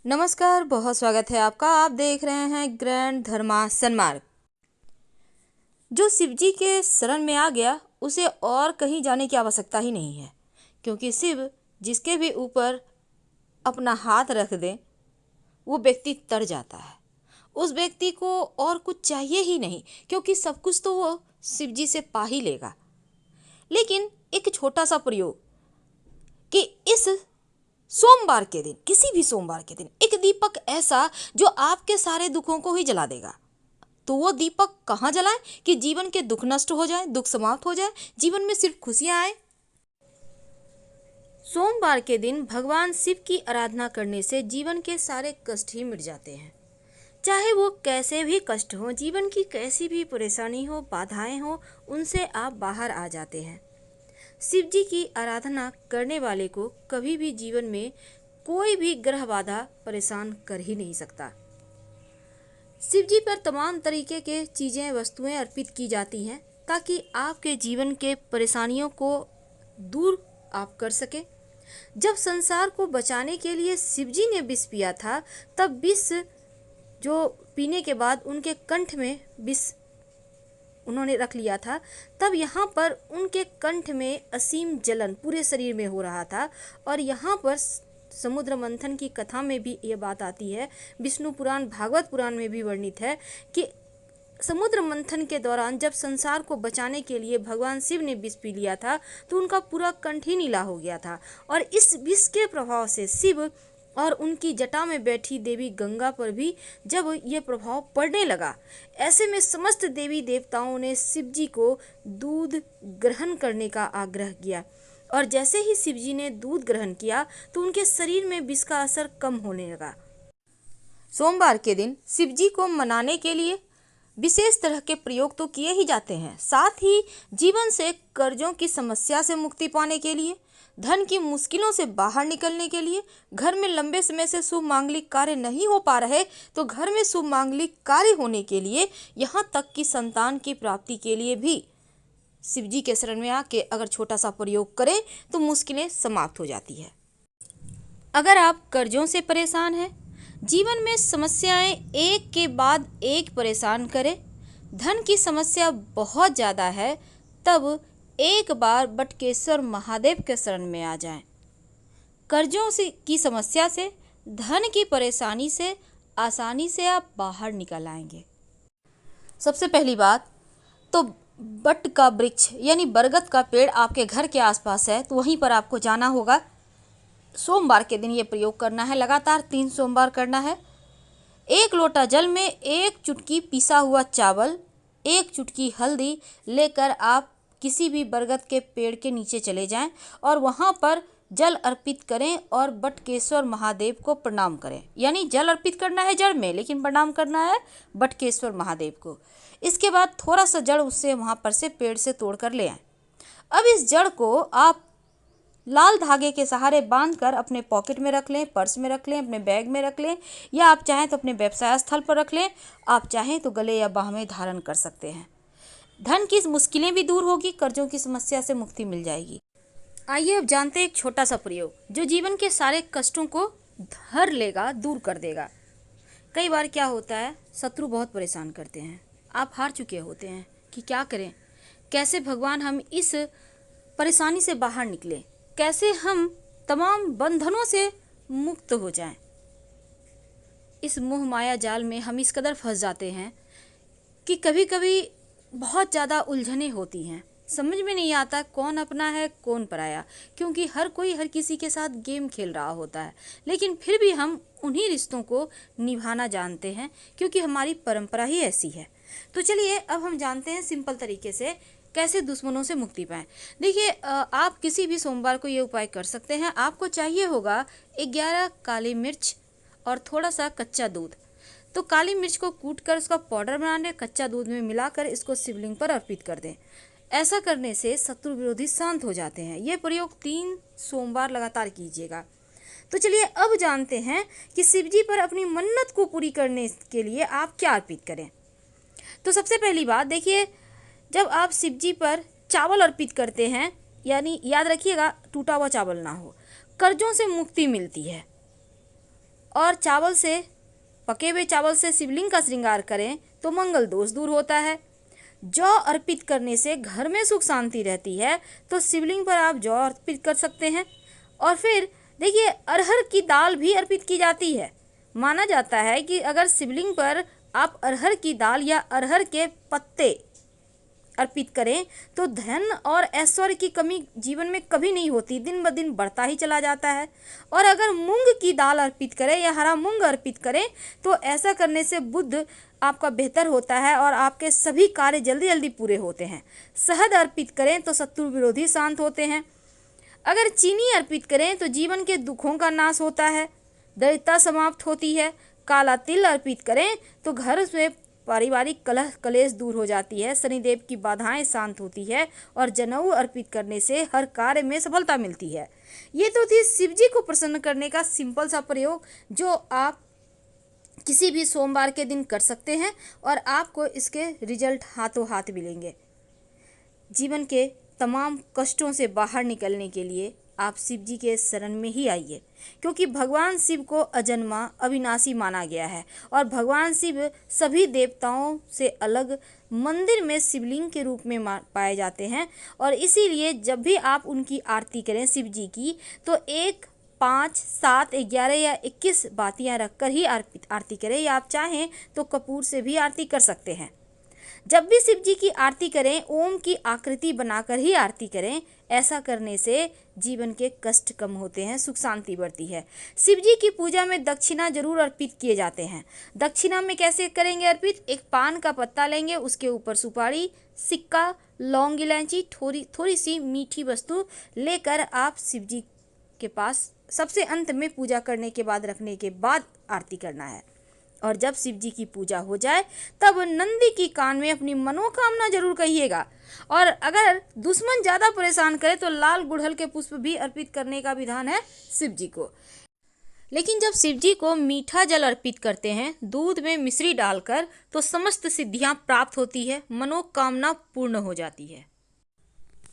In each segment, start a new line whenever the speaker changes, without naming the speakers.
नमस्कार, बहुत स्वागत है आपका। आप देख रहे हैं ग्रैंड धर्मा सन्मार्ग। जो शिव जी के शरण में आ गया उसे और कहीं जाने की आवश्यकता ही नहीं है, क्योंकि शिव जिसके भी ऊपर अपना हाथ रख दे वो व्यक्ति तर जाता है। उस व्यक्ति को और कुछ चाहिए ही नहीं, क्योंकि सब कुछ तो वो शिव जी से पा ही लेगा। लेकिन एक छोटा सा प्रयोग कि इस सोमवार के दिन, किसी भी सोमवार के दिन, एक दीपक ऐसा जो आपके सारे दुखों को ही जला देगा। तो वो दीपक कहाँ जलाएं कि जीवन के दुख नष्ट हो जाए, दुख समाप्त हो जाए, जीवन में सिर्फ खुशियां आए। सोमवार के दिन भगवान शिव की आराधना करने से जीवन के सारे कष्ट ही मिट जाते हैं। चाहे वो कैसे भी कष्ट हो, जीवन की कैसी भी परेशानी हो, बाधाएं हो, उनसे आप बाहर आ जाते हैं। शिव जी की आराधना करने वाले को कभी भी जीवन में कोई भी ग्रह बाधा परेशान कर ही नहीं सकता। शिव जी पर तमाम तरीके के चीज़ें, वस्तुएं अर्पित की जाती हैं ताकि आपके जीवन के परेशानियों को दूर आप कर सके। जब संसार को बचाने के लिए शिव जी ने विष पिया था, तब विष जो पीने के बाद उनके कंठ में विष उन्होंने रख लिया था, तब यहाँ पर उनके कंठ में असीम जलन पूरे शरीर में हो रहा था। और यहाँ पर समुद्र मंथन की कथा में भी ये बात आती है, विष्णु पुराण, भागवत पुराण में भी वर्णित है कि समुद्र मंथन के दौरान जब संसार को बचाने के लिए भगवान शिव ने विष पी लिया था, तो उनका पूरा कंठ ही नीला हो गया था। और इस विष के प्रभाव से शिव और उनकी जटा में बैठी देवी गंगा पर भी जब ये प्रभाव पड़ने लगा, ऐसे में समस्त देवी देवताओं ने शिव जी को दूध ग्रहण करने का आग्रह किया। और जैसे ही शिव जी ने दूध ग्रहण किया तो उनके शरीर में विष का असर कम होने लगा। सोमवार के दिन शिव जी को मनाने के लिए विशेष तरह के प्रयोग तो किए ही जाते हैं। साथ ही जीवन से कर्जों की समस्या से मुक्ति पाने के लिए, धन की मुश्किलों से बाहर निकलने के लिए, घर में लंबे समय से शुभ मांगलिक कार्य नहीं हो पा रहे तो घर में शुभ मांगलिक कार्य होने के लिए, यहाँ तक कि संतान की प्राप्ति के लिए भी शिव जी के शरण में आके अगर छोटा सा प्रयोग करें तो मुश्किलें समाप्त हो जाती है। अगर आप कर्जों से परेशान हैं, जीवन में समस्याएं एक के बाद एक परेशान करें, धन की समस्या बहुत ज़्यादा है, तब एक बार बटकेश्वर महादेव के शरण में आ जाएं। कर्जों से की समस्या से, धन की परेशानी से आसानी से आप बाहर निकल आएंगे। सबसे पहली बात तो बट का वृक्ष यानी बरगद का पेड़ आपके घर के आसपास है तो वहीं पर आपको जाना होगा। सोमवार के दिन ये प्रयोग करना है, लगातार 3 सोमवार करना है। 1 लोटा जल में 1 चुटकी पिसा हुआ चावल, 1 चुटकी हल्दी लेकर आप किसी भी बरगद के पेड़ के नीचे चले जाएं और वहां पर जल अर्पित करें और बटकेश्वर महादेव को प्रणाम करें। यानी जल अर्पित करना है जड़ में, लेकिन प्रणाम करना है बटकेश्वर महादेव को। इसके बाद थोड़ा सा जड़ उससे वहां पर से पेड़ से तोड़ कर ले आएं। अब इस जड़ को आप लाल धागे के सहारे बांधकर अपने पॉकेट में रख लें, पर्स में रख लें, अपने बैग में रख लें, या आप चाहें तो अपने व्यवसाय स्थल पर रख लें, आप चाहें तो गले या बाह में धारण कर सकते हैं। धन की मुश्किलें भी दूर होगी, कर्जों की समस्या से मुक्ति मिल जाएगी। आइए अब जानते हैं एक छोटा सा प्रयोग जो जीवन के सारे कष्टों को धर लेगा, दूर कर देगा। कई बार क्या होता है, शत्रु बहुत परेशान करते हैं, आप हार चुके होते हैं कि क्या करें, कैसे भगवान हम इस परेशानी से बाहर निकलें, कैसे हम तमाम बंधनों से मुक्त हो जाएं। इस मोह माया जाल में हम इस कदर फंस जाते हैं कि कभी कभी बहुत ज़्यादा उलझनें होती हैं, समझ में नहीं आता कौन अपना है कौन पराया, क्योंकि हर कोई हर किसी के साथ गेम खेल रहा होता है। लेकिन फिर भी हम उन्हीं रिश्तों को निभाना जानते हैं क्योंकि हमारी परंपरा ही ऐसी है। तो चलिए अब हम जानते हैं सिंपल तरीके से कैसे दुश्मनों से मुक्ति पाएं। देखिए, आप किसी भी सोमवार को ये उपाय कर सकते हैं। आपको चाहिए होगा 11 काली मिर्च और थोड़ा सा कच्चा दूध। तो काली मिर्च को कूट कर उसका पाउडर बना लें, कच्चा दूध में मिलाकर इसको शिवलिंग पर अर्पित कर दें। ऐसा करने से शत्रु विरोधी शांत हो जाते हैं। ये प्रयोग 3 सोमवार लगातार कीजिएगा। तो चलिए अब जानते हैं कि शिव जी पर अपनी मन्नत को पूरी करने के लिए आप क्या अर्पित करें। तो सबसे पहली बात देखिए, जब आप शिव जी पर चावल अर्पित करते हैं, यानी याद रखिएगा टूटा हुआ चावल ना हो, कर्जों से मुक्ति मिलती है और पके हुए चावल से शिवलिंग का श्रृंगार करें तो मंगल दोष दूर होता है। जौ अर्पित करने से घर में सुख शांति रहती है, तो शिवलिंग पर आप जौ अर्पित कर सकते हैं। और फिर देखिए, अरहर की दाल भी अर्पित की जाती है। माना जाता है कि अगर शिवलिंग पर आप अरहर की दाल या अरहर के पत्ते अर्पित करें तो धन और ऐश्वर्य की कमी जीवन में कभी नहीं होती, दिन ब दिन बढ़ता ही चला जाता है। और अगर मूंग की दाल अर्पित करें या हरा मूंग अर्पित करें तो ऐसा करने से बुद्ध आपका बेहतर होता है और आपके सभी कार्य जल्दी जल्दी पूरे होते हैं। शहद अर्पित करें तो शत्रु विरोधी शांत होते हैं। अगर चीनी अर्पित करें तो जीवन के दुखों का नाश होता है, दरिद्रता समाप्त होती है। काला तिल अर्पित करें तो घर से पारिवारिक कलह कलेश दूर हो जाती है, शनिदेव की बाधाएं शांत होती है और जनेऊ अर्पित करने से हर कार्य में सफलता मिलती है। ये तो थी शिव जी को प्रसन्न करने का सिंपल सा प्रयोग, जो आप किसी भी सोमवार के दिन कर सकते हैं और आपको इसके रिजल्ट हाथों हाथ मिलेंगे। जीवन के तमाम कष्टों से बाहर निकलने के लिए आप शिव जी के शरण में ही आइए, क्योंकि भगवान शिव को अजन्मा अविनाशी माना गया है और भगवान शिव सभी देवताओं से अलग मंदिर में शिवलिंग के रूप में पाए जाते हैं। और इसीलिए जब भी आप उनकी आरती करें शिव जी की, तो 1, 5, 7, 11 या 21 बातियां रखकर ही आरती करें, या आप चाहें तो कपूर से भी आरती कर सकते हैं। जब भी शिव जी की आरती करें, ओम की आकृति बनाकर ही आरती करें। ऐसा करने से जीवन के कष्ट कम होते हैं, सुख शांति बढ़ती है। शिव जी की पूजा में दक्षिणा जरूर अर्पित किए जाते हैं। दक्षिणा में कैसे करेंगे अर्पित? एक पान का पत्ता लेंगे, उसके ऊपर सुपारी, सिक्का, लौंग, इलायची, थोड़ी सी मीठी वस्तु लेकर आप शिव जी के पास सबसे अंत में पूजा करने के बाद रखने के बाद आरती करना है। और जब शिव जी की पूजा हो जाए तब नंदी की कान में अपनी मनोकामना जरूर कहिएगा। और अगर दुश्मन ज़्यादा परेशान करे तो लाल गुड़हल के पुष्प भी अर्पित करने का विधान है शिव जी को। लेकिन जब शिव जी को मीठा जल अर्पित करते हैं दूध में मिश्री डालकर, तो समस्त सिद्धियां प्राप्त होती है, मनोकामना पूर्ण हो जाती है।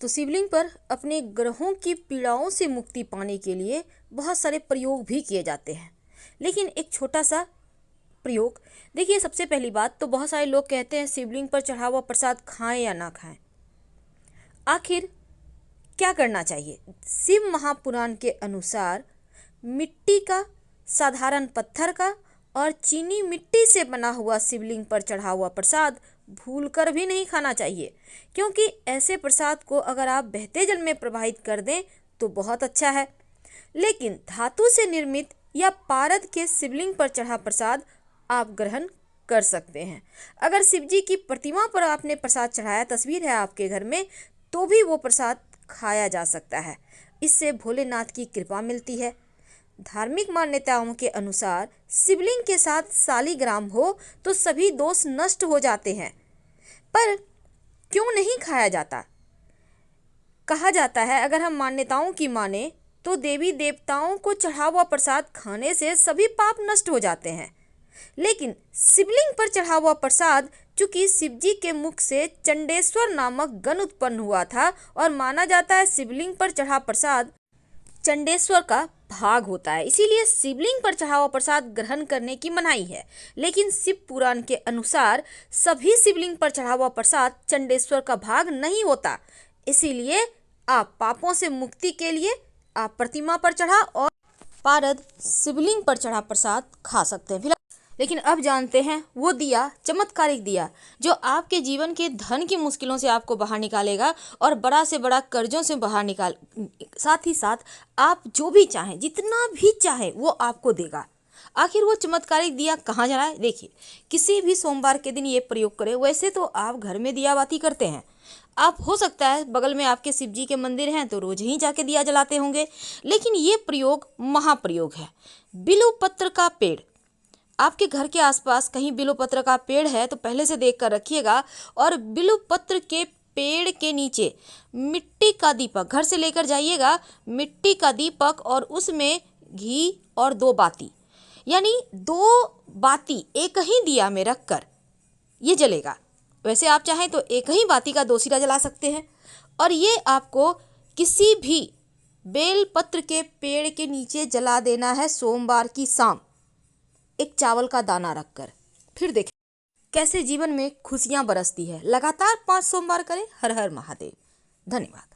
तो शिवलिंग पर अपने ग्रहों की पीड़ाओं से मुक्ति पाने के लिए बहुत सारे प्रयोग भी किए जाते हैं। लेकिन एक छोटा सा प्रयोग देखिए, सबसे पहली बात तो बहुत सारे लोग कहते हैं शिवलिंग पर चढ़ा हुआ प्रसाद खाएं या ना खाएं। आखिर क्या करना चाहिए? शिव महापुराण के अनुसार मिट्टी का, साधारण पत्थर का और चीनी मिट्टी से बना हुआ शिवलिंग पर चढ़ा हुआ प्रसाद भूलकर भी नहीं खाना चाहिए, क्योंकि ऐसे प्रसाद को अगर आप बहते जल में प्रवाहित कर दें तो बहुत अच्छा है। लेकिन धातु से निर्मित या पारद के शिवलिंग पर चढ़ा प्रसाद आप ग्रहण कर सकते हैं। अगर शिव जी की प्रतिमा पर आपने प्रसाद चढ़ाया, तस्वीर है आपके घर में, तो भी वो प्रसाद खाया जा सकता है। इससे भोलेनाथ की कृपा मिलती है। धार्मिक मान्यताओं के अनुसार शिवलिंग के साथ शालिग्राम हो तो सभी दोष नष्ट हो जाते हैं। पर क्यों नहीं खाया जाता? कहा जाता है अगर हम मान्यताओं की माने तो देवी देवताओं को चढ़ा हुआ प्रसाद खाने से सभी पाप नष्ट हो जाते हैं। लेकिन शिवलिंग पर चढ़ा हुआ प्रसाद, चूंकि शिव जी के मुख से चंडेश्वर नामक गण उत्पन्न हुआ था और माना जाता है शिवलिंग पर चढ़ा प्रसाद चंडेश्वर का भाग होता है, इसीलिए शिवलिंग पर चढ़ा हुआ प्रसाद ग्रहण करने की मनाही है। लेकिन शिव पुराण के अनुसार सभी शिवलिंग पर चढ़ा हुआ प्रसाद चंडेश्वर का भाग नहीं होता, इसीलिए आप पापों से मुक्ति के लिए आप प्रतिमा पर चढ़ा और पारद शिवलिंग पर चढ़ा प्रसाद खा सकते हैं। लेकिन अब जानते हैं वो दिया, चमत्कारिक दिया, जो आपके जीवन के धन की मुश्किलों से आपको बाहर निकालेगा और बड़ा से बड़ा कर्जों से बाहर साथ ही साथ आप जो भी चाहें, जितना भी चाहें, वो आपको देगा। आखिर वो चमत्कारिक दिया कहाँ जलाए? देखिए, किसी भी सोमवार के दिन ये प्रयोग करें। वैसे तो आप घर में दिया बाती करते हैं, आप हो सकता है बगल में आपके शिव जी के मंदिर हैं तो रोज ही जाके दिया जलाते होंगे, लेकिन ये प्रयोग महाप्रयोग है। बिल्वपत्र का पेड़, आपके घर के आसपास कहीं बिल्वपत्र का पेड़ है तो पहले से देख कर रखिएगा, और बिल्वपत्र के पेड़ के नीचे मिट्टी का दीपक घर से लेकर जाइएगा, मिट्टी का दीपक, और उसमें घी और 2 बाती, यानी 2 बाती एक ही दिया में रखकर ये जलेगा। वैसे आप चाहें तो एक ही बाती का 2 सिरा जला सकते हैं, और ये आपको किसी भी बेलपत्र के पेड़ के नीचे जला देना है सोमवार की शाम। एक चावल का दाना रखकर। फिर देखें कैसे जीवन में खुशियां बरसती है। लगातार 5 सोमवार करें। हर हर महादेव। धन्यवाद।